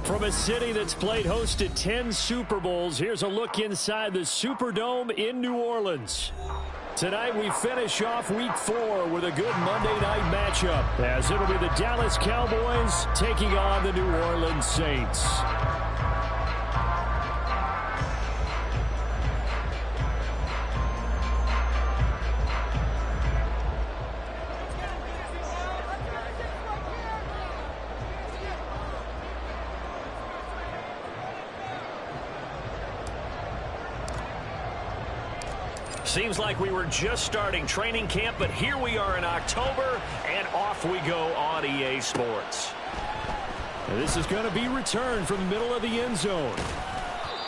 From a city that's played host to 10 Super Bowls, here's a look inside the Superdome in New Orleans. Tonight we finish off Week 4 with a good Monday night matchup, as it'll be the Dallas Cowboys taking on the New Orleans Saints. Seems like we were just starting training camp, but here we are in October, and off we go on EA Sports. And this is going to be returned from the middle of the end zone.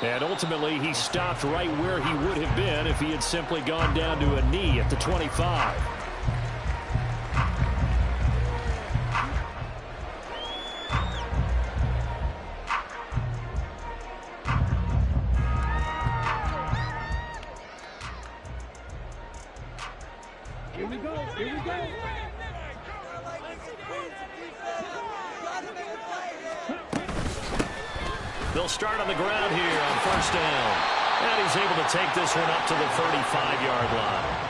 And ultimately, he stopped right where he would have been if he had simply gone down to a knee at the 25. Here we go. Here we go. They'll start on the ground here on first down. And he's able to take this one up to the 35-yard line.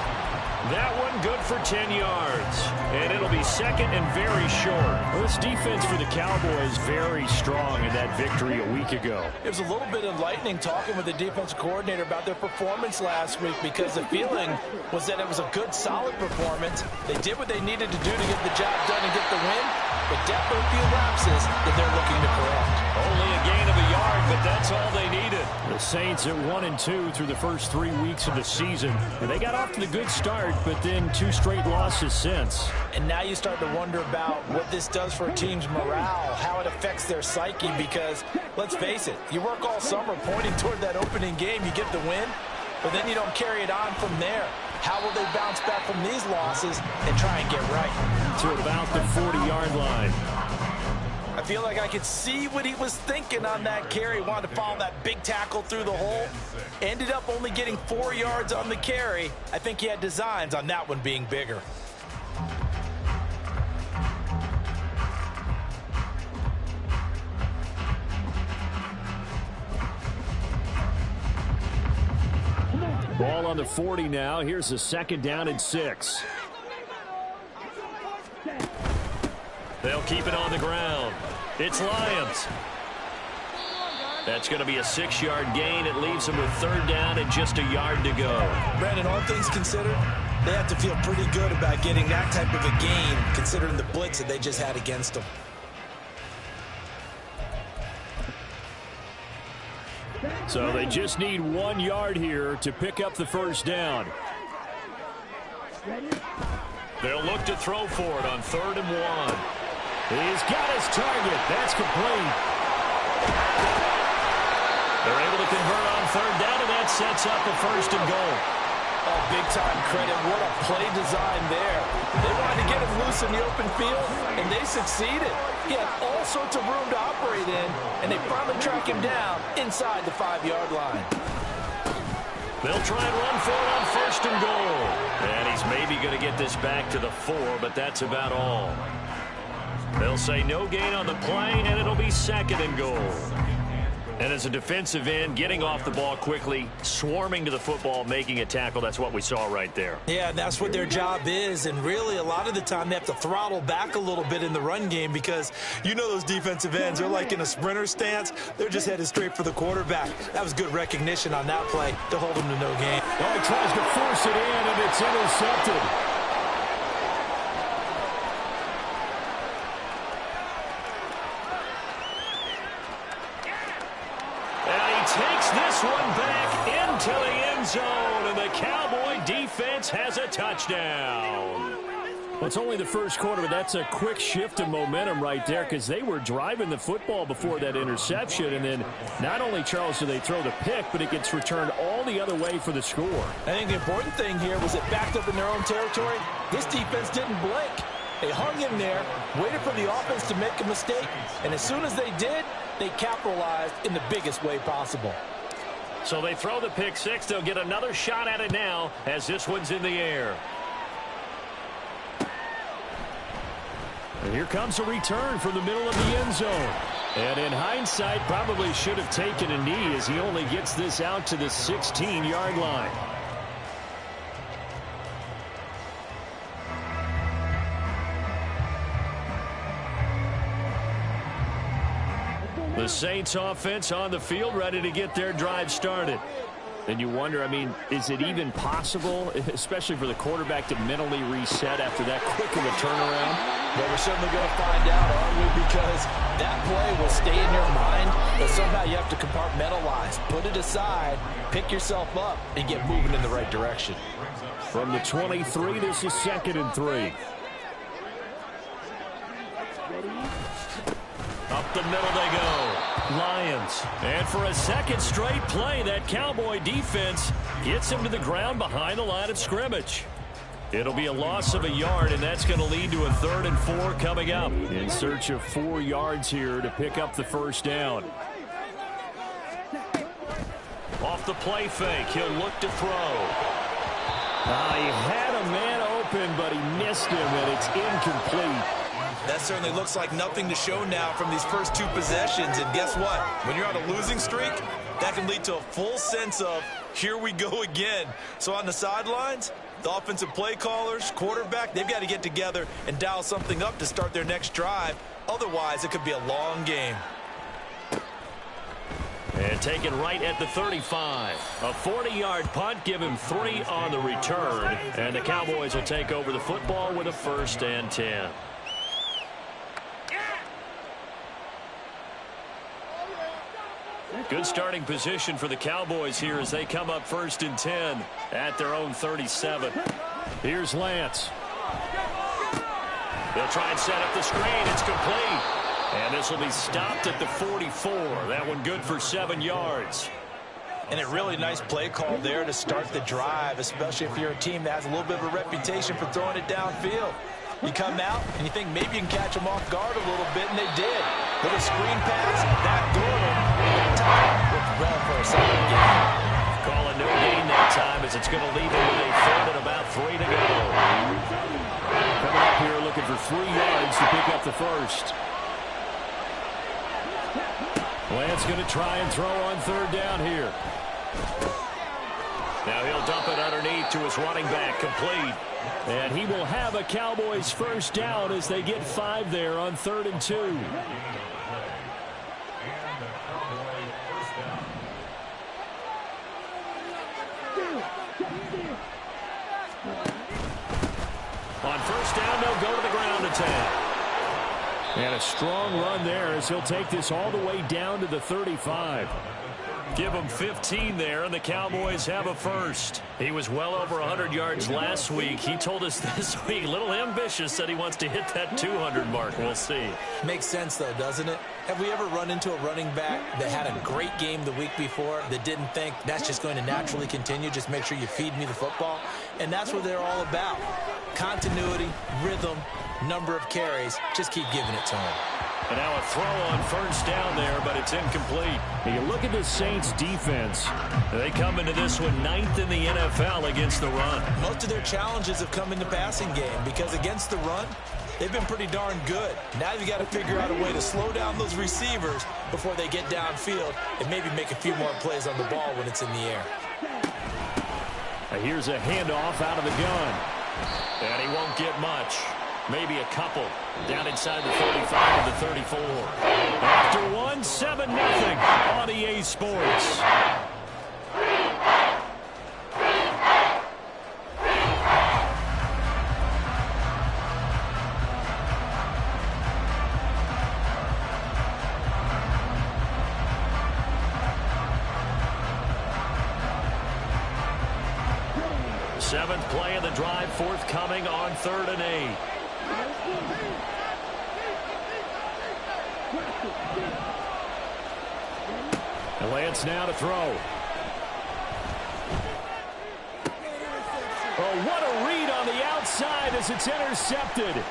That one good for 10 yards. And it'll be second and very short. Well, this defense for the Cowboys very strong in that victory a week ago. It was a little bit enlightening talking with the defensive coordinator about their performance last week, because the feeling was that it was a good, solid performance. They did what they needed to do to get the job done and get the win, but definitely a few lapses that they're looking to correct. Only a gain of a yard, but that's all they needed. The Saints at 1-2 through the first 3 weeks of the season. And they got off to the good start, but then 2 straight losses since. And now you start to wonder about what this does for a team's morale, how it affects their psyche, because let's face it, you work all summer pointing toward that opening game, you get the win, but then you don't carry it on from there. How will they bounce back from these losses and try and get right? To about the 40-yard line. I feel like I could see what he was thinking on that carry. Wanted to follow that big tackle through the hole. Ended up only getting 4 yards on the carry. I think he had designs on that one being bigger. Ball on the 40 now. Here's a second down and 6. They'll keep it on the ground. It's Lions. That's going to be a 6-yard gain. It leaves them with third down and just a yard to go. Brandon, all things considered, they have to feel pretty good about getting that type of a gain, considering the blitz that they just had against them. So they just need 1 yard here to pick up the first down. They'll look to throw for it on 3rd and 1. He's got his target. That's complete. They're able to convert on 3rd down, and that sets up a 1st and goal. Oh, big-time credit. What a play design there. They wanted to get him loose in the open field, and they succeeded. He had all sorts of room to operate in, and they finally track him down inside the 5-yard line. They'll try and run for it on 1st and goal. And he's maybe going to get this back to the 4, but that's about all. They'll say no gain on the play, and it'll be 2nd and goal. And as a defensive end, getting off the ball quickly, swarming to the football, making a tackle, that's what we saw right there. Yeah, that's what their job is, and really a lot of the time they have to throttle back a little bit in the run game, because you know those defensive ends, they're like in a sprinter stance. They're just headed straight for the quarterback. That was good recognition on that play to hold him to no gain. Oh, he tries to force it in, and it's intercepted. Takes this one back into the end zone, and the Cowboy defense has a touchdown. Well, it's only the first quarter, but that's a quick shift in momentum right there, because they were driving the football before that interception, and then not only, Charles, do they throw the pick, but it gets returned all the other way for the score. I think the important thing here was it backed up in their own territory. This defense didn't blink. They hung in there, waited for the offense to make a mistake, and as soon as they did, they capitalized in the biggest way possible. So they throw the pick six. They'll get another shot at it now as this one's in the air. And here comes a return from the middle of the end zone. And in hindsight, probably should have taken a knee as he only gets this out to the 16-yard line. The Saints offense on the field, ready to get their drive started. And you wonder, I mean, is it even possible, especially for the quarterback, to mentally reset after that quick of a turnaround? Well, we're certainly going to find out, aren't we? Because that play will stay in your mind, but somehow you have to compartmentalize. Put it aside, pick yourself up, and get moving in the right direction. From the 23, this is 2nd and 3. Up the middle they go. Lions. And for a second straight play, that Cowboy defense gets him to the ground behind the line of scrimmage. It'll be a loss of a yard, and that's going to lead to a 3rd and 4 coming up. In search of 4 yards here to pick up the first down. Off the play fake, he'll look to throw. He had a man open, but he missed him, and it's incomplete. That certainly looks like nothing to show now from these first 2 possessions. And guess what? When you're on a losing streak, that can lead to a full sense of, here we go again. So on the sidelines, the offensive play callers, quarterback, they've got to get together and dial something up to start their next drive. Otherwise, it could be a long game. And taken right at the 35. A 40-yard punt, give him 3 on the return. And the Cowboys will take over the football with a 1st and 10. Good starting position for the Cowboys here as they come up 1st and 10 at their own 37. Here's Lance. They'll try and set up the screen. It's complete. And this will be stopped at the 44. That one good for 7 yards. And a really nice play call there to start the drive, especially if you're a team that has a little bit of a reputation for throwing it downfield. You come out and you think maybe you can catch them off guard a little bit, and they did. Little screen pass, backdoor them. That time worked well for a second game. Call a no gain that time as it's going to leave them with a 3rd and about 3 to go. Coming up here looking for 3 yards to pick up the first. Lance going to try and throw on 3rd down here. Now he'll dump it underneath to his running back, complete. And he will have a Cowboys first down as they get 5 there on 3rd and 2. On 1st down, they'll go to the ground attack. And a strong run there as he'll take this all the way down to the 35. Give him 15 there, and the Cowboys have a first. He was well over 100 yards last week. He told us this week, a little ambitious, that he wants to hit that 200 mark. We'll see. Makes sense, though, doesn't it? Have we ever run into a running back that had a great game the week before that didn't think that's just going to naturally continue? Just make sure you feed me the football. And that's what they're all about. Continuity, rhythm, number of carries. Just keep giving it to him. And now a throw on 1st down there, but it's incomplete. And you look at the Saints defense. They come into this one 9th in the NFL against the run. Most of their challenges have come in the passing game because against the run, they've been pretty darn good. Now you've got to figure out a way to slow down those receivers before they get downfield and maybe make a few more plays on the ball when it's in the air. Here's a handoff out of the gun. And he won't get much. Maybe a couple. Down inside the 35 to the 34. After 1, 7-0 on EA Sports. Seventh play of the drive, forthcoming on 3rd and 8. And Lance now to throw. Oh, what a read on the outside as it's intercepted.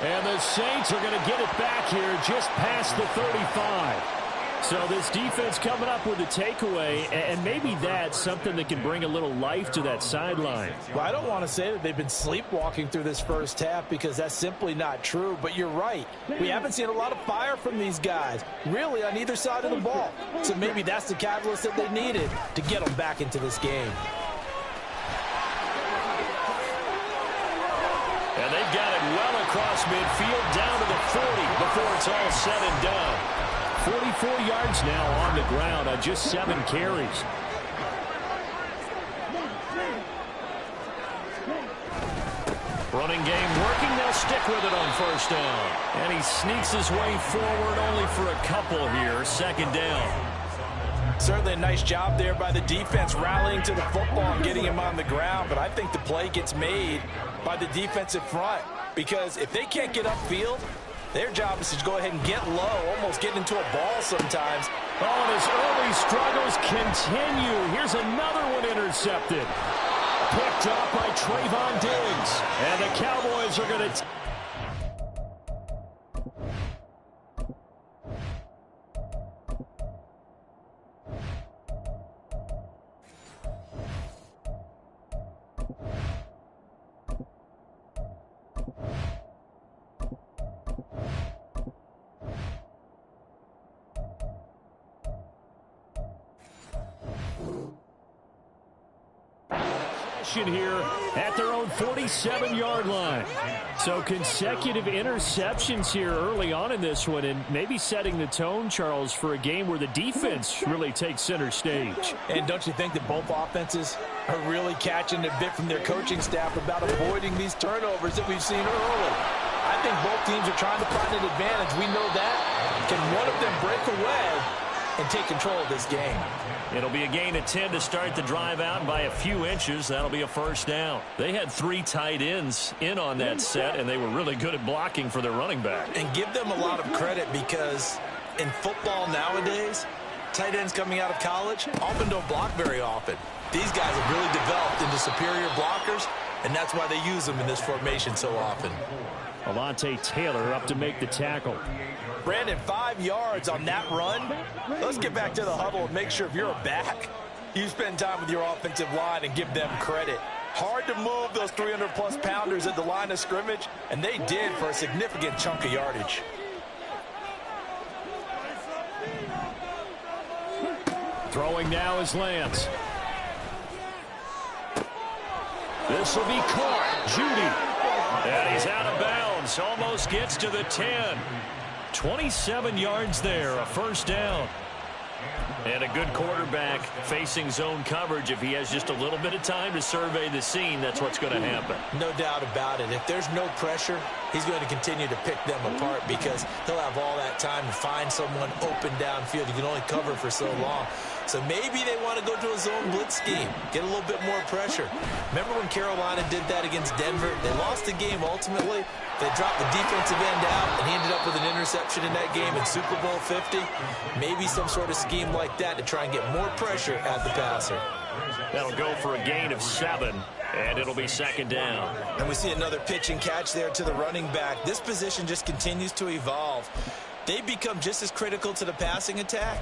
And the Saints are going to get it back here just past the 35. So this defense coming up with a takeaway, and maybe that's something that can bring a little life to that sideline. Well, I don't want to say that they've been sleepwalking through this first half because that's simply not true, but you're right. We haven't seen a lot of fire from these guys, really, on either side of the ball. So maybe that's the catalyst that they needed to get them back into this game. And they've got it well across midfield down to the 40 before it's all said and done. 44 yards now on the ground on just 7 carries. Running game working. They'll stick with it on first down. And he sneaks his way forward only for a couple here. Second down. Certainly a nice job there by the defense rallying to the football and getting him on the ground. But I think the play gets made by the defensive front. Because if they can't get upfield, their job is to go ahead and get low, almost get into a ball sometimes. Oh, and his early struggles continue. Here's another one intercepted. Picked up by Trayvon Diggs. And the Cowboys are going to... here at their own 47-yard line. So consecutive interceptions here early on in this one, and maybe setting the tone, Charles, for a game where the defense really takes center stage. And don't you think that both offenses are really catching a bit from their coaching staff about avoiding these turnovers that we've seen early? I think both teams are trying to find an advantage. We know that. Can one of them break away and take control of this game? It'll be a gain of 10 to start the drive out by a few inches. That'll be a first down. They had 3 tight ends in on that set, and they were really good at blocking for their running back. And give them a lot of credit because in football nowadays, tight ends coming out of college often don't block very often. These guys have really developed into superior blockers, and that's why they use them in this formation so often. Alontae Taylor up to make the tackle. Brandon, 5 yards on that run. Let's get back to the huddle and make sure if you're a back, you spend time with your offensive line and give them credit. Hard to move those 300-plus pounders at the line of scrimmage, and they did for a significant chunk of yardage. Throwing now is Lance. This will be caught. Judy. And he's out of bounds. Almost gets to the 10. 27 yards there, a first down. And a good quarterback facing zone coverage. If he has just a little bit of time to survey the scene, that's what's going to happen. No doubt about it. If there's no pressure, he's going to continue to pick them apart because he'll have all that time to find someone open downfield. You can only cover for so long. So maybe they want to go to a zone blitz scheme, get a little bit more pressure. Remember when Carolina did that against Denver? They lost the game ultimately. They dropped the defensive end out, and he ended up with an interception in that game in Super Bowl 50. Maybe some sort of scheme like that to try and get more pressure at the passer. That'll go for a gain of 7, and it'll be second down. And we see another pitch and catch there to the running back. This position just continues to evolve. They become just as critical to the passing attack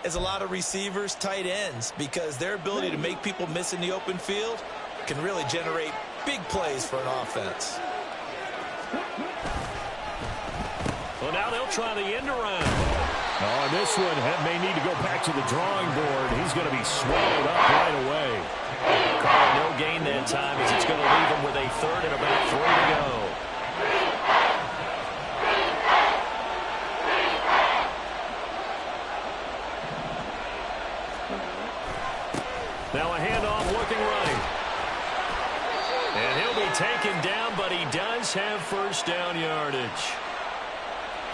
as a lot of receivers, tight ends, because their ability to make people miss in the open field can really generate big plays for an offense. Well, now they'll try the end around. Oh, this one may need to go back to the drawing board. He's going to be swallowed up right away. No gain that time as it's going to leave him with a third and about 3 to go. Now a handoff looking right. And he'll be taken down, but he does have first down yardage.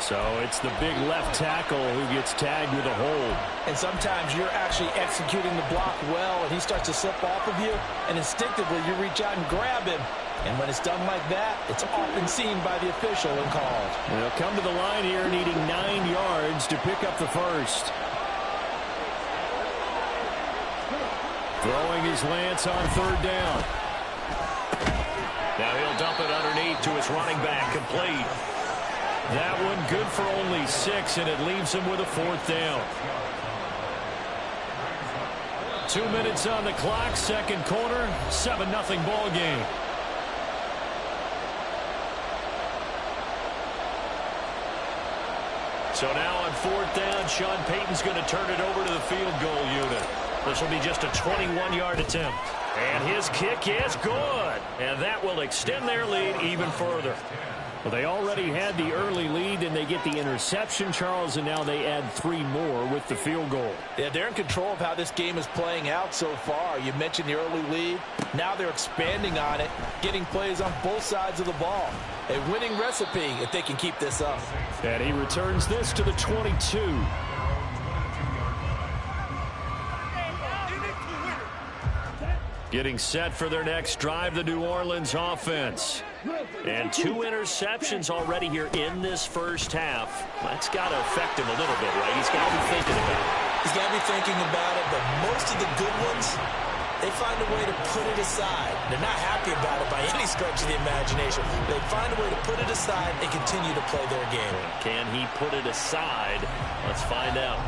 So it's the big left tackle who gets tagged with a hold. And sometimes you're actually executing the block well, and he starts to slip off of you, and instinctively you reach out and grab him. And when it's done like that, it's often seen by the official and called. They'll come to the line here needing 9 yards to pick up the first. Throwing his Lance on third down. Now he'll dump it underneath to his running back, complete. That one good for only 6, and it leaves him with a 4th down. 2 minutes on the clock, second quarter, 7-0 ball game. So now on 4th down, Sean Payton's going to turn it over to the field goal unit. This will be just a 21-yard attempt. And his kick is good. And that will extend their lead even further. Well, they already had the early lead, and they get the interception, Charles, and now they add 3 more with the field goal. Yeah, they're in control of how this game is playing out so far. You mentioned the early lead. Now they're expanding on it, getting plays on both sides of the ball. A winning recipe if they can keep this up. And he returns this to the 22. Getting set for their next drive, the New Orleans offense. And 2 interceptions already here in this first half. That's got to affect him a little bit, right? He's got to be thinking about it. He's got to be thinking about it, but most of the good ones, they find a way to put it aside. They're not happy about it by any stretch of the imagination. They find a way to put it aside and continue to play their game. Can he put it aside? Let's find out.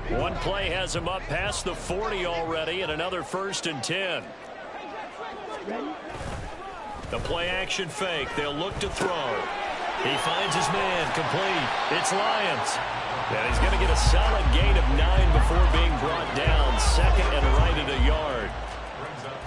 One play has him up past the 40 already, and another 1st and 10. The play action fake. They'll look to throw. He finds his man, complete. It's Lyons. And he's going to get a solid gain of 9 before being brought down. Second and right at a yard.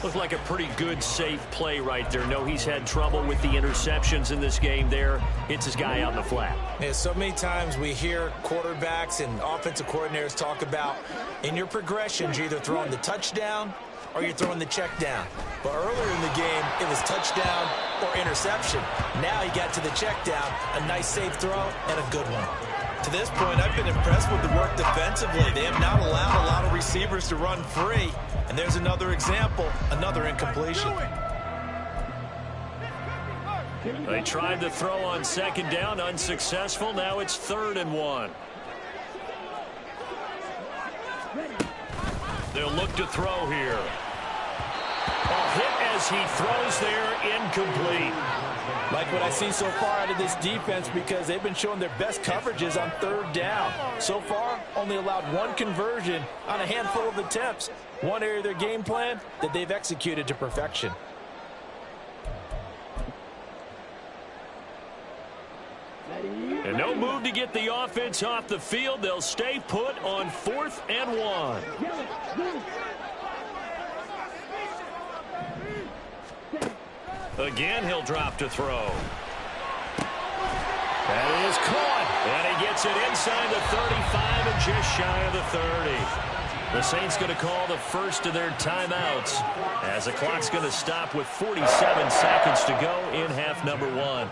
Looked like a pretty good, safe play right there. No, he's had trouble with the interceptions in this game there. Hits his guy out in the flat. Yeah, so many times we hear quarterbacks and offensive coordinators talk about in your progressions, you're either throwing the touchdown or you're throwing the check down. But earlier in the game, it was touchdown or interception. Now he got to the check down, a nice safe throw, and a good one. To this point, I've been impressed with the work defensively. They have not allowed a lot of receivers to run free. And there's another example, another incompletion. They tried to throw on 2nd down, unsuccessful. Now it's 3rd and 1. They'll look to throw here. A hit as he throws there, incomplete. Like what I've seen so far out of this defense, because they've been showing their best coverages on 3rd down. So far, only allowed 1 conversion on a handful of attempts. One area of their game plan that they've executed to perfection. And no move to get the offense off the field. They'll stay put on 4th and 1. Again, he'll drop to throw. That is caught. And he gets it inside the 35 and just shy of the 30. The Saints going to call the first of their timeouts as the clock's going to stop with 47 seconds to go in half number 1.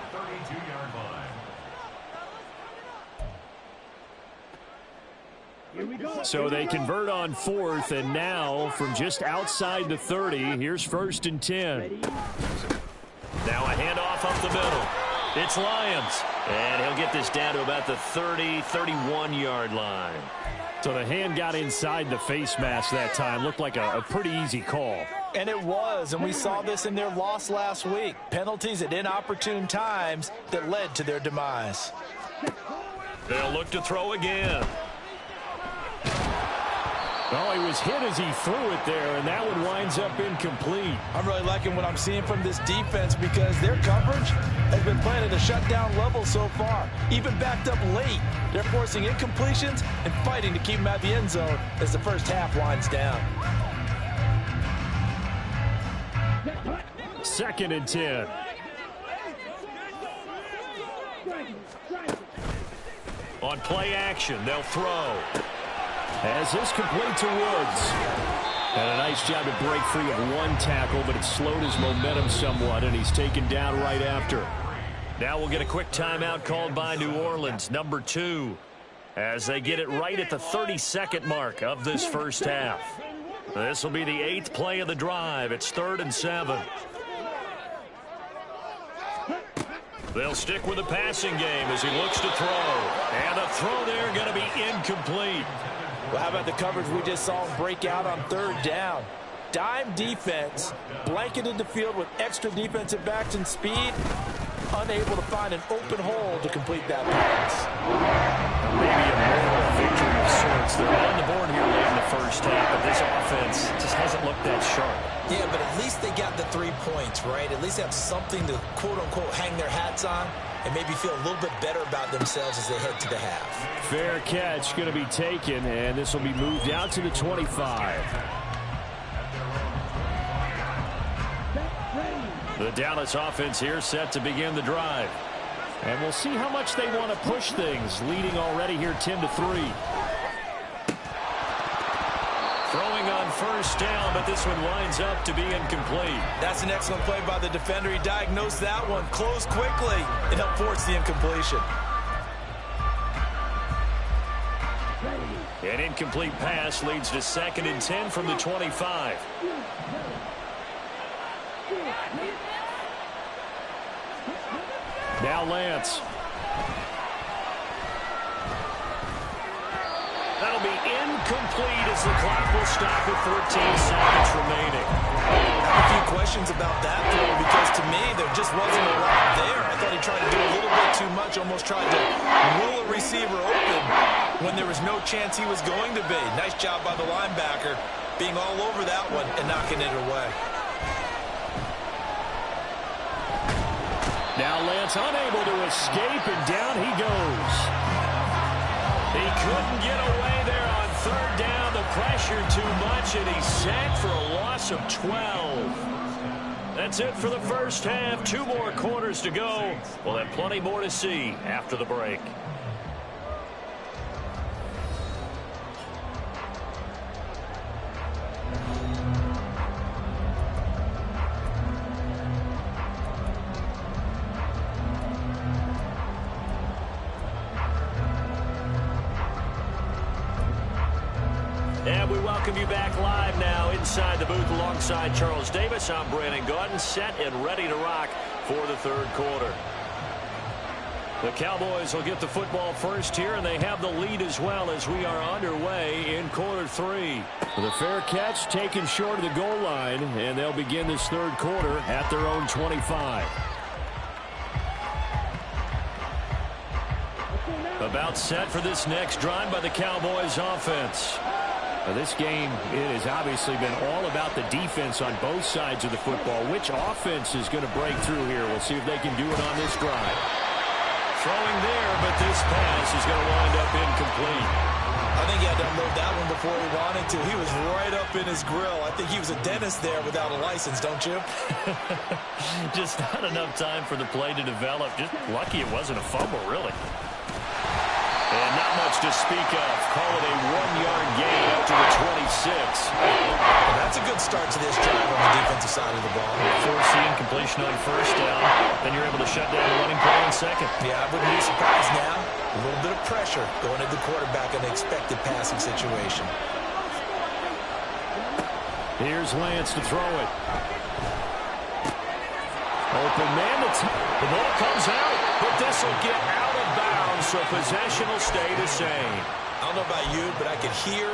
So they convert on 4th, and now from just outside the 30, here's 1st and 10. Now a handoff up the middle. It's Lyons. And he'll get this down to about the 30, 31-yard line. So the hand got inside the face mask that time. Looked like a pretty easy call. And it was, and we saw this in their loss last week. Penalties at inopportune times that led to their demise. They'll look to throw again. Oh, he was hit as he threw it there, and that one winds up incomplete. I'm really liking what I'm seeing from this defense because their coverage has been playing at a shutdown level so far. Even backed up late, they're forcing incompletions and fighting to keep them out the end zone as the first half winds down. 2nd and 10. On play action, they'll throw. As this complete to Woods. And a nice job to break free of 1 tackle, but it slowed his momentum somewhat, and he's taken down right after. Now we'll get a quick timeout called by New Orleans, number 2, as they get it right at the 32nd mark of this first half. This will be the 8th play of the drive. It's 3rd and 7. They'll stick with the passing game as he looks to throw. And the throw there going to be incomplete. Well, how about the coverage we just saw him break out on third down? Dime defense, blanketed the field with extra defensive backs and speed, unable to find an open hole to complete that pass. Maybe a moral victory of sorts. They're on the board here late in the first half, but this offense just hasn't looked that sharp. Yeah, but at least they got the 3 points, right? At least they have something to, quote-unquote, hang their hats on and maybe feel a little bit better about themselves as they head to the half. Fair catch going to be taken, and this will be moved out to the 25. The Dallas offense here set to begin the drive. And we'll see how much they want to push things, leading already here 10-3. Throwing on first down, but this one winds up to be incomplete. That's an excellent play by the defender. He diagnosed that one, closed quickly, and helped force the incompletion. An incomplete pass leads to 2nd and 10 from the 25. Now Lance. That'll be incomplete as the clock will stop with 14 seconds remaining. I have a few questions about that throw because to me there just wasn't a lot there. I thought he tried to do a little bit too much, almost tried to rule a receiver open when there was no chance he was going to be. Nice job by the linebacker being all over that one and knocking it away. Now Lance unable to escape, and down he goes. He couldn't get away there on third down. The pressure too much, and he's sacked for a loss of 12. That's it for the first half. 2 more quarters to go. We'll have plenty more to see after the break. And we welcome you back live now inside the booth alongside Charles Davis. I'm Brandon Gaudin, set and ready to rock for the third quarter. The Cowboys will get the football first here, and they have the lead as well as we are underway in quarter 3. With a fair catch taken short of the goal line, and they'll begin this third quarter at their own 25. About set for this next drive by the Cowboys offense. Now this game, it has obviously been all about the defense on both sides of the football. Which offense is going to break through here? We'll see if they can do it on this drive. Throwing there, but this pass is going to wind up incomplete. I think he had to unload that one before he wanted to. He was right up in his grill. I think he was a dentist there without a license, don't you? Just not enough time for the play to develop. Just lucky it wasn't a fumble, really. And not much to speak of. Call it a 1-yard gain up to the 26. Well, that's a good start to this drive on the defensive side of the ball. Force the incompletion on first down. Then you're able to shut down the running play on second. Yeah, I wouldn't be surprised now. A little bit of pressure going at the quarterback in an expected passing situation. Here's Lance to throw it. Open man. The ball comes out, but this will get out of bounds, so possession will stay the same. I don't know about you, but I can hear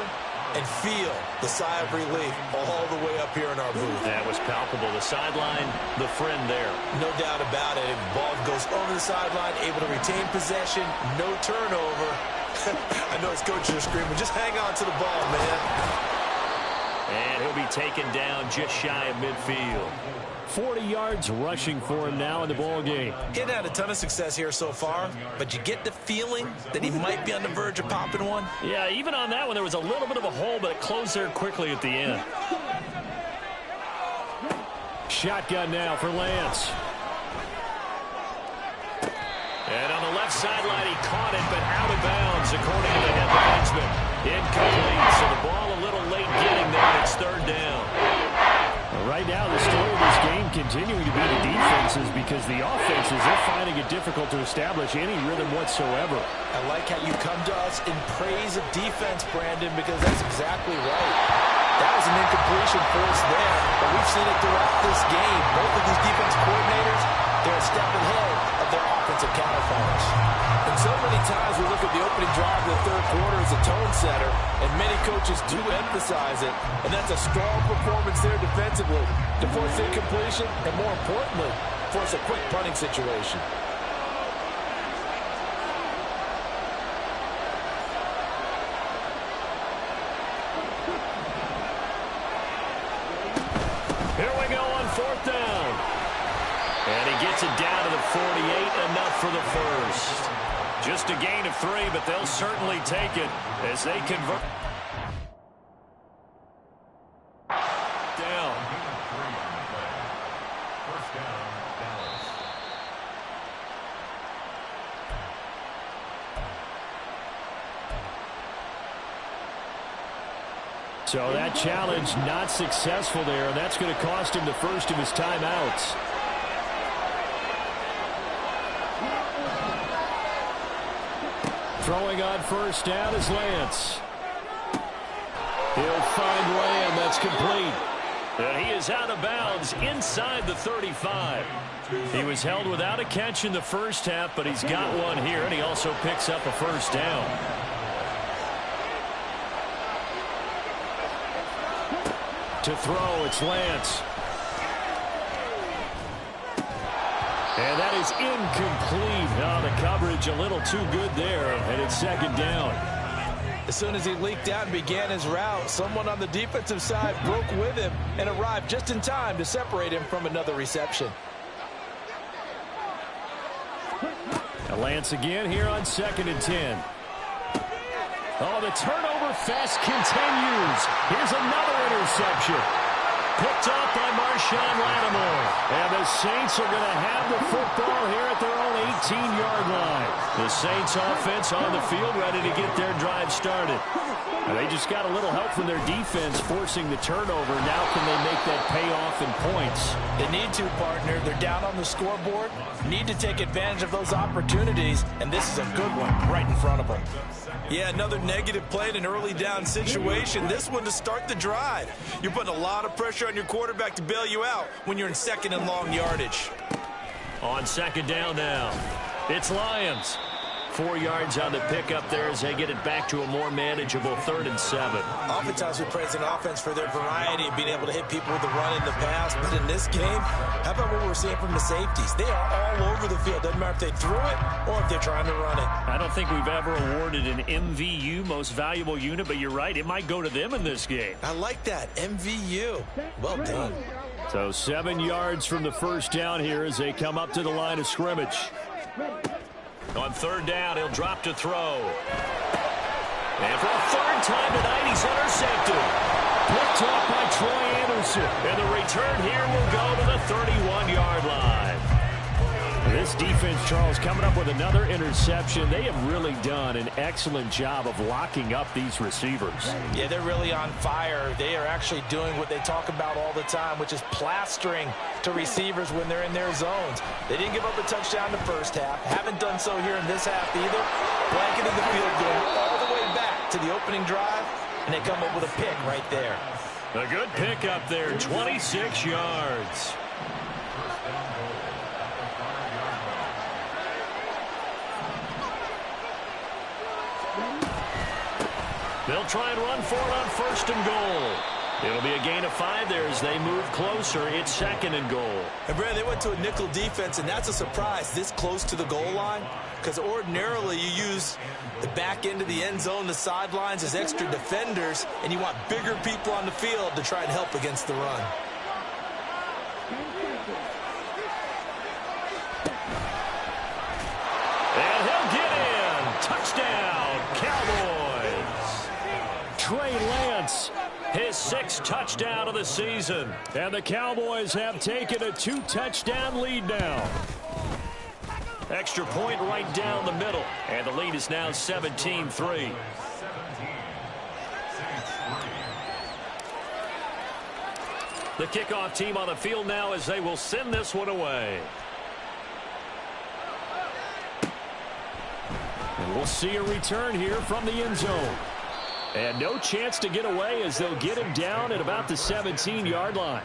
and feel the sigh of relief all the way up here in our booth. That was palpable. The sideline, the friend there. No doubt about it. The ball goes over the sideline, able to retain possession, no turnover. I know his coaches are screaming, just hang on to the ball, man. And he'll be taken down just shy of midfield. 40 yards rushing for him now in the ball game. He hadn't had a ton of success here so far, but you get the feeling that he might be on the verge of popping one. Yeah, even on that one, there was a little bit of a hole, but it closed there quickly at the end. Shotgun now for Lance. And on the left sideline, he caught it, but out of bounds, according to the head linesman. Incomplete, so the ball a little late getting there, and it's third down. Right now, the story of this game continuing to be the defenses, because the offenses, they're finding it difficult to establish any rhythm whatsoever. I like how you come to us in praise of defense, Brandon, because that's exactly right. That was an incompletion force there, but we've seen it throughout this game. Both of these defense coordinators, they're a step ahead of their offense. offensive counterpunch. And so many times we look at the opening drive of the third quarter as a tone setter, and many coaches do emphasize it. And that's a strong performance there defensively to force incompletion and, more importantly, force a quick punting situation. Here we go on fourth down. And he gets it down to the 48, enough for the first. Just a gain of 3, but they'll certainly take it as they convert. Down. So that challenge not successful there, and that's going to cost him the first of his timeouts. Throwing on first down is Lance. He'll find Lamb. That's complete. And he is out of bounds inside the 35. He was held without a catch in the first half, but he's got one here, and he also picks up a first down. To throw, it's Lance. And that is incomplete. Oh, the coverage a little too good there, and it's second down. As soon as he leaked out and began his route, someone on the defensive side broke with him and arrived just in time to separate him from another reception. Now Lance again here on 2nd and 10. Oh, the turnover fest continues. Here's another interception. Picked off by Marshawn Lattimore. And the Saints are going to have the football here at their own 18-yard line. The Saints offense on the field ready to get their drive started. And they just got a little help from their defense forcing the turnover. Now can they make that pay off in points? They need to, partner. They're down on the scoreboard. Need to take advantage of those opportunities. And this is a good one right in front of them. Yeah, another negative play in an early down situation. This one to start the drive. You're putting a lot of pressure on your quarterback to bail you out when you're in second and long yardage. On second down now, it's Lions. 4 yards on the pickup there as they get it back to a more manageable 3rd and 7. Oftentimes we praise an offense for their variety of being able to hit people with the run in the pass. But in this game, how about what we're seeing from the safeties? They are all over the field. Doesn't matter if they threw it or if they're trying to run it. I don't think we've ever awarded an MVU, most valuable unit, but you're right. It might go to them in this game. I like that. MVU. Well done. So 7 yards from the first down here as they come up to the line of scrimmage. On 3rd down, he'll drop to throw. And for a 3rd time tonight, he's intercepted. Picked off by Troy Anderson. And the return here will go to the 31-yard line. This defense, Charles, coming up with another interception. They have really done an excellent job of locking up these receivers. Yeah, they're really on fire. They are actually doing what they talk about all the time, which is plastering to receivers when they're in their zones. They didn't give up a touchdown the first half. Haven't done so here in this half either. Blanketing the field going all the way back to the opening drive, and they come up with a pick right there. A good pick up there, 26 yards. They'll try and run for it on 1st and goal. It'll be a gain of 5 there as they move closer. It's 2nd and goal. And, Brad, they went to a nickel defense, and that's a surprise this close to the goal line because ordinarily you use the back end of the end zone, the sidelines as extra defenders, and you want bigger people on the field to try and help against the run. And he'll get in. Touchdown, Cowboys. Trey Lance, his 6th touchdown of the season. And the Cowboys have taken a 2-touchdown lead now. Extra point right down the middle. And the lead is now 17-3. The kickoff team on the field now as they will send this one away. And we'll see a return here from the end zone. And no chance to get away as they'll get him down at about the 17-yard line.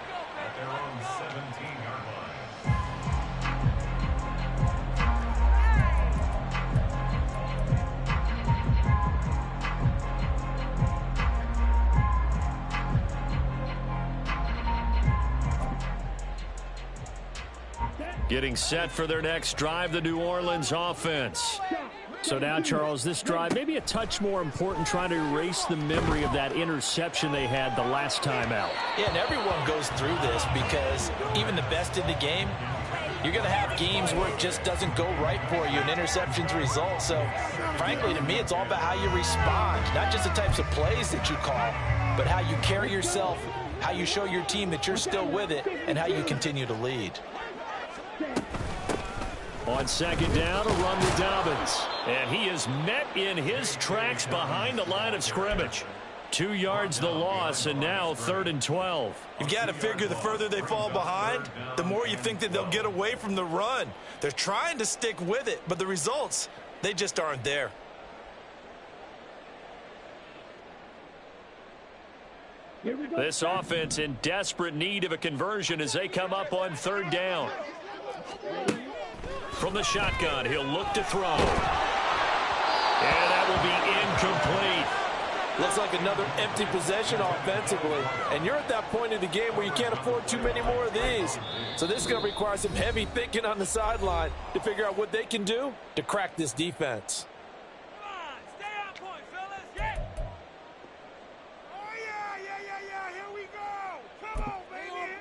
Getting set for their next drive, the New Orleans offense. So now, Charles, this drive maybe a touch more important, trying to erase the memory of that interception they had the last time out. Yeah, and everyone goes through this because even the best in the game, you're going to have games where it just doesn't go right for you, and interceptions result. So, frankly, to me, it's all about how you respond, not just the types of plays that you call, but how you carry yourself, how you show your team that you're still with it, and how you continue to lead. On second down, a run with Dobbins. And he is met in his tracks behind the line of scrimmage. 2 yards the loss, and now 3rd and 12. You've got to figure the further they fall behind, the more you think that they'll get away from the run. They're trying to stick with it, but the results, they just aren't there. This offense in desperate need of a conversion as they come up on 3rd down. From the shotgun, he'll look to throw. And that will be incomplete. Looks like another empty possession offensively. And you're at that point in the game where you can't afford too many more of these. So this is going to require some heavy thinking on the sideline to figure out what they can do to crack this defense. Come on, stay on point, fellas. Yeah. Oh, yeah. Here we go. Come on, baby.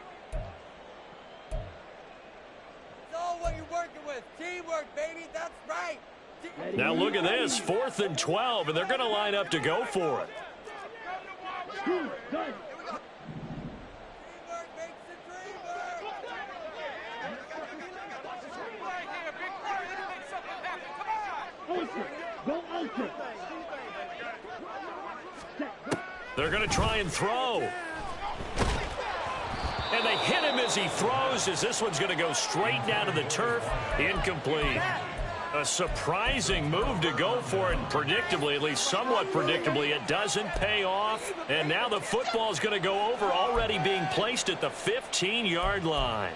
It's all what you're working with. Teamwork, baby. That's right. Now look at this, 4th and 12, and they're going to line up to go for it. Teamwork makes the dream work. Right here, big play. Let's make something happen. Come on. They're going to try and throw. And they hit him as he throws, as this one's going to go straight down to the turf. Incomplete. A surprising move to go for it, and predictably, at least somewhat predictably, it doesn't pay off. And now the football's going to go over, already being placed at the 15-yard line.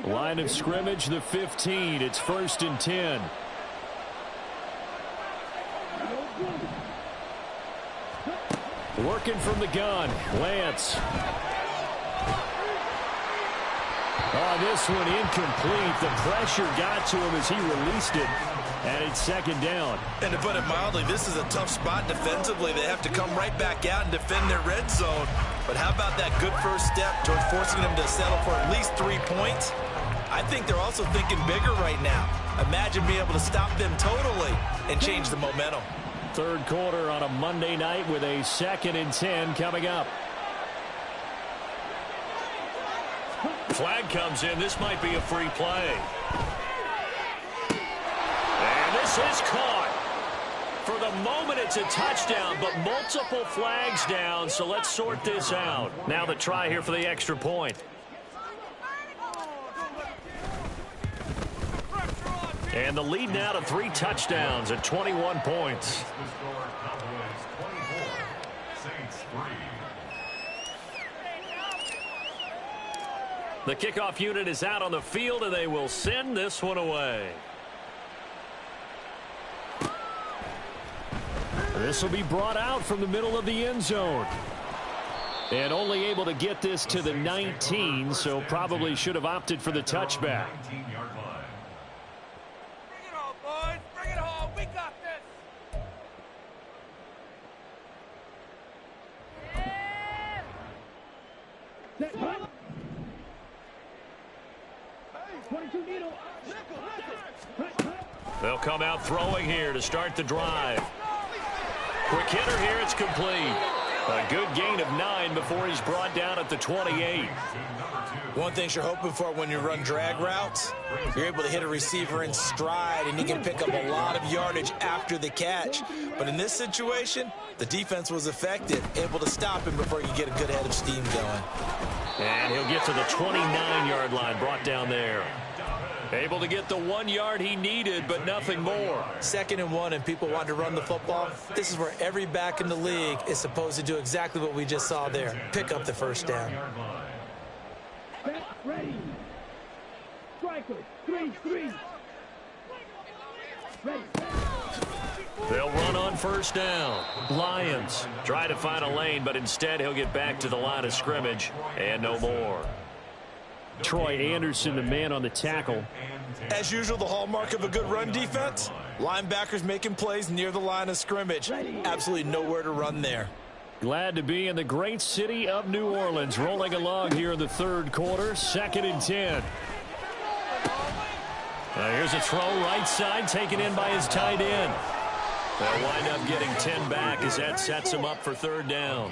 Line of scrimmage, the 15. It's 1st and 10. Working from the gun, Lance. Oh, this one incomplete. The pressure got to him as he released it, and it's 2nd down. And to put it mildly, this is a tough spot defensively. They have to come right back out and defend their red zone. But how about that good first step towards forcing them to settle for at least 3 points? I think they're also thinking bigger right now. Imagine being able to stop them totally and change the momentum. 3rd quarter on a Monday night with a 2nd and 10 coming up. Flag comes in. This might be a free play. And this is caught. For the moment, it's a touchdown, but multiple flags down, so let's sort this out. Now the try here for the extra point. And the lead now to 3 touchdowns at 21 points. The kickoff unit is out on the field, and they will send this one away. This will be brought out from the middle of the end zone. And only able to get this to the 19, so probably should have opted for the touchback. Bring it on, boys. Bring it home. We got this. They'll come out throwing here to start the drive. Quick hitter here, it's complete. A good gain of 9 before he's brought down at the 28. One thing you're hoping for when you run drag routes, you're able to hit a receiver in stride, and you can pick up a lot of yardage after the catch. But in this situation, the defense was effective, able to stop him before you get a good head of steam going. And he'll get to the 29-yard line, brought down there. Able to get the 1 yard he needed, but nothing more. 2nd and 1, and people want to run the football. This is where every back in the league is supposed to do exactly what we just saw there. Pick up the first down. Ready. Striker, 3-3. Ready. They'll run on 1st down. Lions try to find a lane, but instead he'll get back to the line of scrimmage and no more. Troy Anderson, the man on the tackle. As usual, the hallmark of a good run defense, linebackers making plays near the line of scrimmage. Absolutely nowhere to run there. Glad to be in the great city of New Orleans. Rolling along here in the third quarter. 2nd and 10. Here's a throw right side taken in by his tight end. They'll wind up getting 10 back as that sets him up for 3rd down.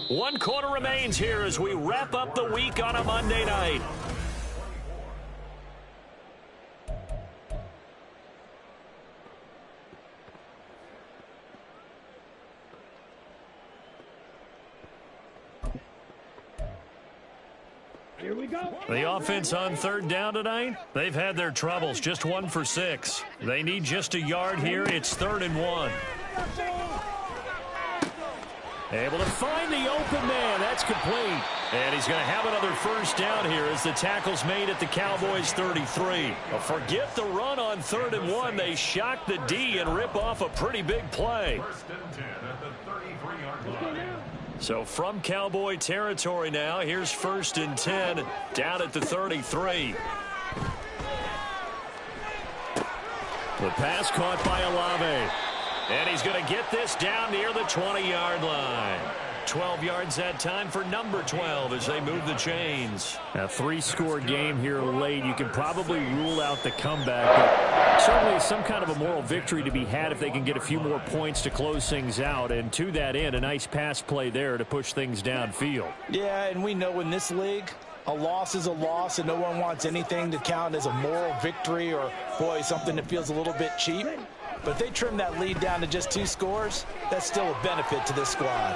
One quarter remains here as we wrap up the week on a Monday night. Here we go. The offense on 3rd down tonight, they've had their troubles. Just 1 for 6. They need just a yard here. It's 3rd and 1. Able to find the open man. That's complete. And he's going to have another 1st down here as the tackle's made at the Cowboys' 33. Forget the run on 3rd and 1. They shock the D and rip off a pretty big play. So from Cowboy territory now, here's 1st and 10 down at the 33. The pass caught by Olave. And he's going to get this down near the 20-yard line. 12 yards that time for number 12 as they move the chains. A 3-score game here late. You can probably rule out the comeback, but certainly some kind of a moral victory to be had if they can get a few more points to close things out. And to that end, a nice pass play there to push things downfield. Yeah, and we know in this league, a loss is a loss, and no one wants anything to count as a moral victory or, boy, something that feels a little bit cheap. But if they trim that lead down to just 2 scores, that's still a benefit to this squad.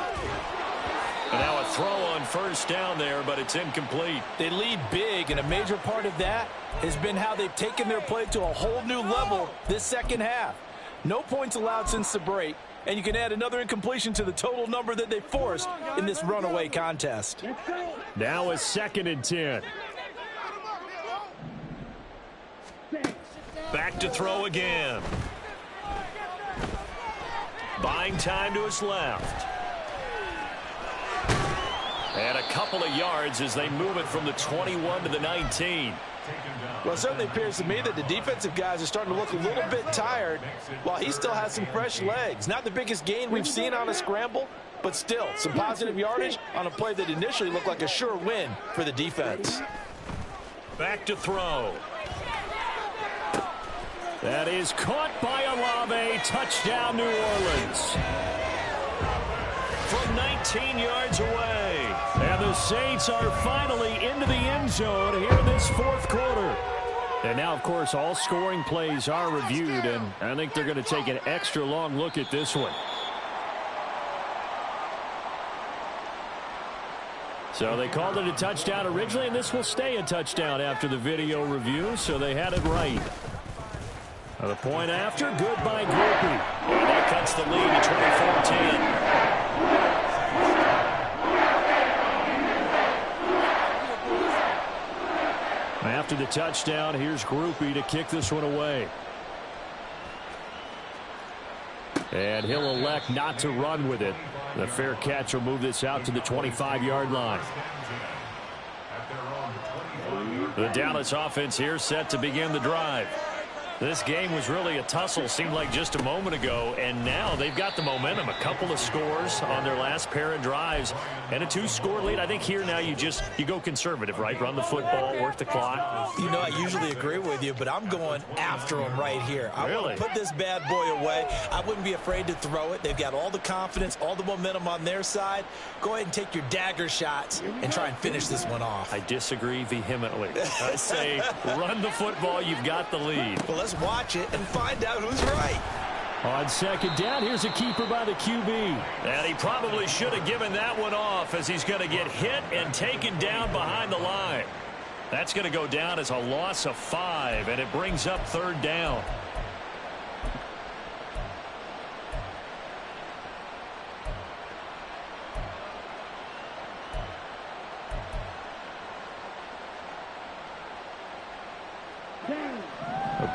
And now a throw on 1st down there, but it's incomplete. They lead big, and a major part of that has been how they've taken their play to a whole new level this 2nd half. No points allowed since the break, and you can add another incompletion to the total number that they forced in this runaway contest. Now a 2nd and 10. Back to throw again. Buying time to his left. And a couple of yards as they move it from the 21 to the 19. Well, it certainly appears to me that the defensive guys are starting to look a little bit tired while he still has some fresh legs. Not the biggest gain we've seen on a scramble, but still some positive yardage on a play that initially looked like a sure win for the defense. Back to throw. That is caught by Olave. Touchdown, New Orleans. From 19 yards away. And the Saints are finally into the end zone here in this 4th quarter. And now, of course, all scoring plays are reviewed, and I think they're going to take an extra long look at this one. So they called it a touchdown originally, and this will stay a touchdown after the video review, so they had it right. The point after, good by Groupie. And that cuts the lead to 24-10. After the touchdown, here's Groupie to kick this one away. And he'll elect not to run with it. The fair catch will move this out to the 25-yard line. The Dallas offense here set to begin the drive. This game was really a tussle, seemed like just a moment ago, and now they've got the momentum. A couple of scores on their last pair of drives and a 2-score lead. I think here now you go conservative, right? Run the football, work the clock. You know, I usually agree with you, but I'm going after them right here. I want to put this bad boy away. I wouldn't be afraid to throw it. They've got all the confidence, all the momentum on their side. Go ahead and take your dagger shots and try and finish this one off. I disagree vehemently. I say run the football. You've got the lead. Well, let's watch it and find out who's right. On 2nd down, here's a keeper by the QB. And he probably should have given that one off as he's going to get hit and taken down behind the line. That's going to go down as a loss of 5, and it brings up 3rd down.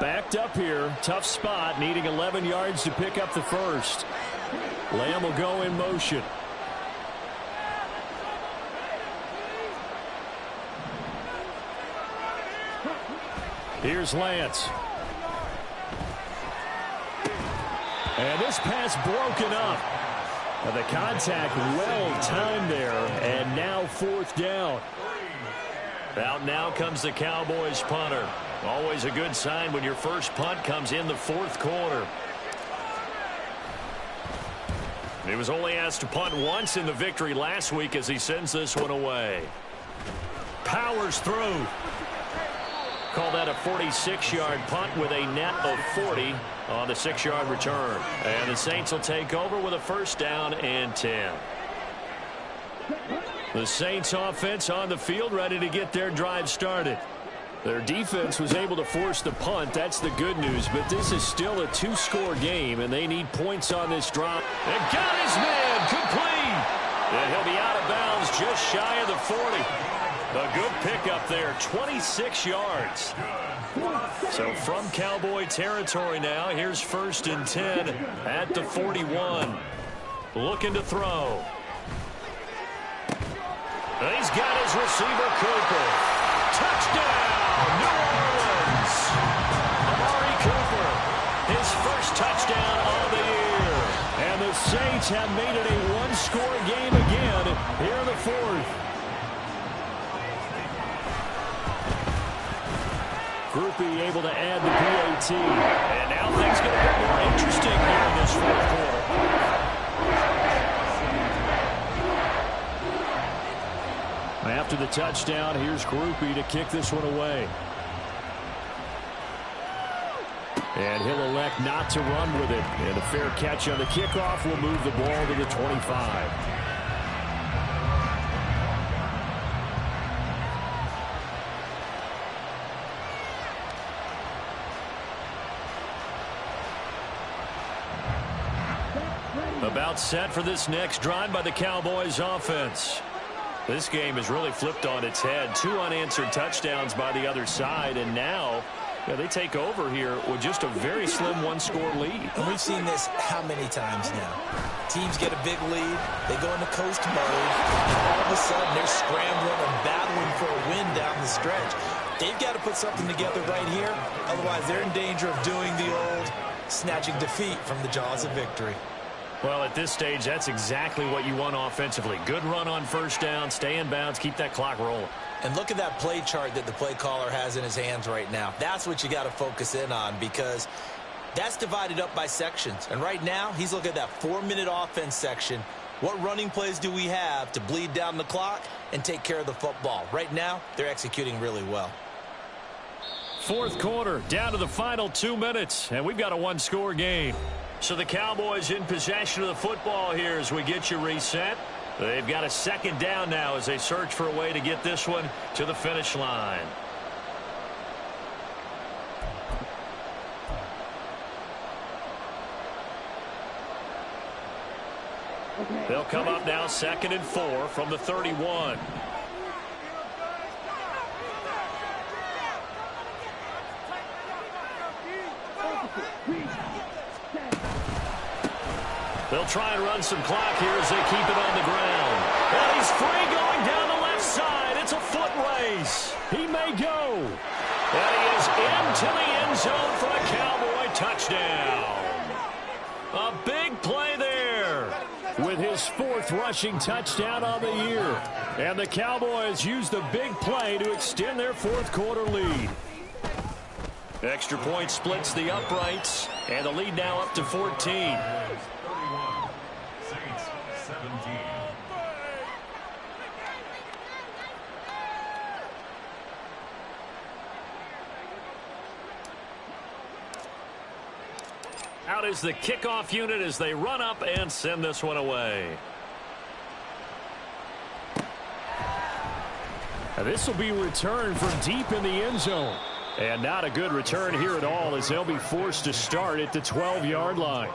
Backed up here, tough spot, needing 11 yards to pick up the first. Lamb will go in motion. Here's Lance. And this pass broken up. The contact well timed there, and now fourth down. Out now comes the Cowboys punter. Always a good sign when your first punt comes in the fourth quarter. He was only asked to punt once in the victory last week as he sends this one away. Powers through. Call that a 46-yard punt with a net of 40 on the 6-yard return. And the Saints will take over with a first down and 10. The Saints offense on the field ready to get their drive started. Their defense was able to force the punt. That's the good news. But this is still a two-score game, and they need points on this drop. And got his man complete. And he'll be out of bounds just shy of the 40. A good pickup there, 26 yards. So from Cowboy territory now, here's first and 10 at the 41. Looking to throw. He's got his receiver, Cooper. Touchdown, New Orleans. Amari Cooper, his first touchdown of the year. And the Saints have made it a one-score game again here in the fourth. Groupie able to add the PAT. And now things get a bit more interesting here in this fourth quarter. After the touchdown, here's Groupie to kick this one away. And he'll elect not to run with it. And a fair catch on the kickoff will move the ball to the 25. About set for this next drive by the Cowboys offense. This game has really flipped on its head. 2 unanswered touchdowns by the other side, and now they take over here with just a very slim one-score lead. And we've seen this how many times now? Teams get a big lead, they go into coast mode, and all of a sudden they're scrambling and battling for a win down the stretch. They've got to put something together right here, otherwise they're in danger of doing the old snatching defeat from the jaws of victory. Well, at this stage, that's exactly what you want offensively. Good run on first down, stay in bounds, keep that clock rolling. And look at that play chart that the play caller has in his hands right now. That's what you got to focus in on, because that's divided up by sections. And right now, he's looking at that 4-minute offense section. What running plays do we have to bleed down the clock and take care of the football? Right now, they're executing really well. Fourth quarter, down to the final 2 minutes, and we've got a one-score game. So the Cowboys in possession of the football here as we get you reset. They've got a second down now as they search for a way to get this one to the finish line. They'll come up now 2nd and 4 from the 31. They'll try and run some clock here as they keep it on the ground. And he's free going down the left side. It's a foot race. He may go. And he is into the end zone for a Cowboy touchdown. A big play there. With his 4th rushing touchdown on the year. And the Cowboys use the big play to extend their fourth quarter lead. Extra point splits the uprights. And the lead now up to 14. Out is the kickoff unit as they run up and send this one away. And this will be returned from deep in the end zone. And not a good return here at all as they'll be forced to start at the 12-yard line.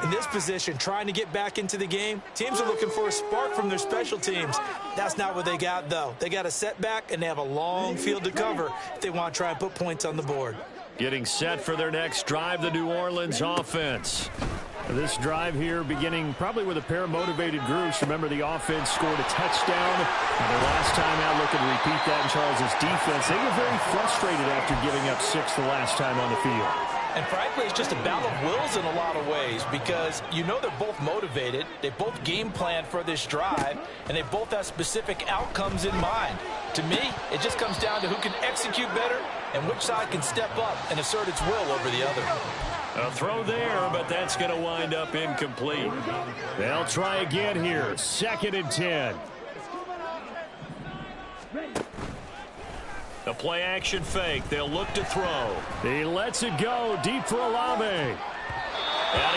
In this position, trying to get back into the game, teams are looking for a spark from their special teams. That's not what they got, though. They got a setback, and they have a long field to cover if they want to try and put points on the board. Getting set for their next drive, the New Orleans offense. This drive here beginning probably with a pair of motivated groups. Remember, the offense scored a touchdown. And their last time out, looking to repeat that in Charles's defense. They were very frustrated after giving up 6 the last time on the field. And frankly, it's just a battle of wills in a lot of ways because you know they're both motivated. They both game plan for this drive, and they both have specific outcomes in mind. To me, it just comes down to who can execute better and which side can step up and assert its will over the other. A throw there, but that's going to wind up incomplete. They'll try again here. 2nd and 10. The play action fake. They'll look to throw. He lets it go deep for Olave. And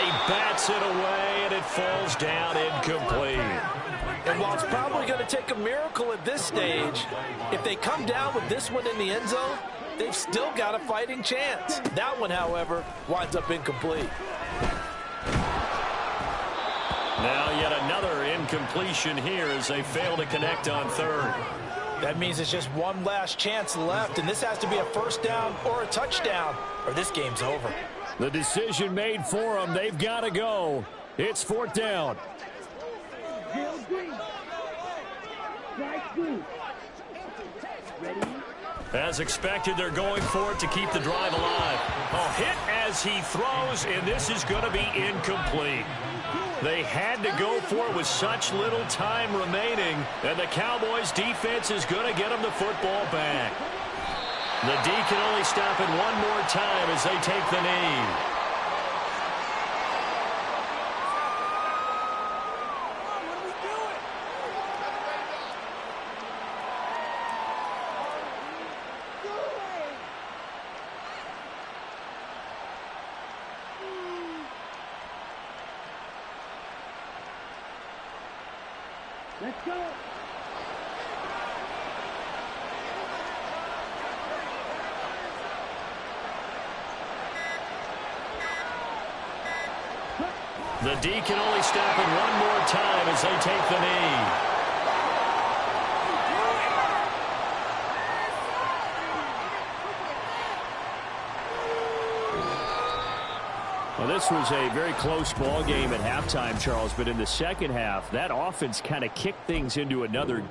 he bats it away, and it falls down incomplete. And while it's probably going to take a miracle at this stage, if they come down with this one in the end zone, they've still got a fighting chance. That one, however, winds up incomplete. Now yet another incompletion here as they fail to connect on 3rd. That means it's just one last chance left, and this has to be a first down or a touchdown, or this game's over. The decision made for them. They've got to go. It's 4th down. As expected, they're going for it to keep the drive alive. A hit as he throws, and this is going to be incomplete. They had to go for it with such little time remaining, and the Cowboys' defense is going to get them the football back. The D can only stop it one more time as they take the knee. Let's go. The D can only stop it one more time as they take the knee. Well, this was a very close ball game at halftime, Charles, but in the second half, that offense kind of kicked things into another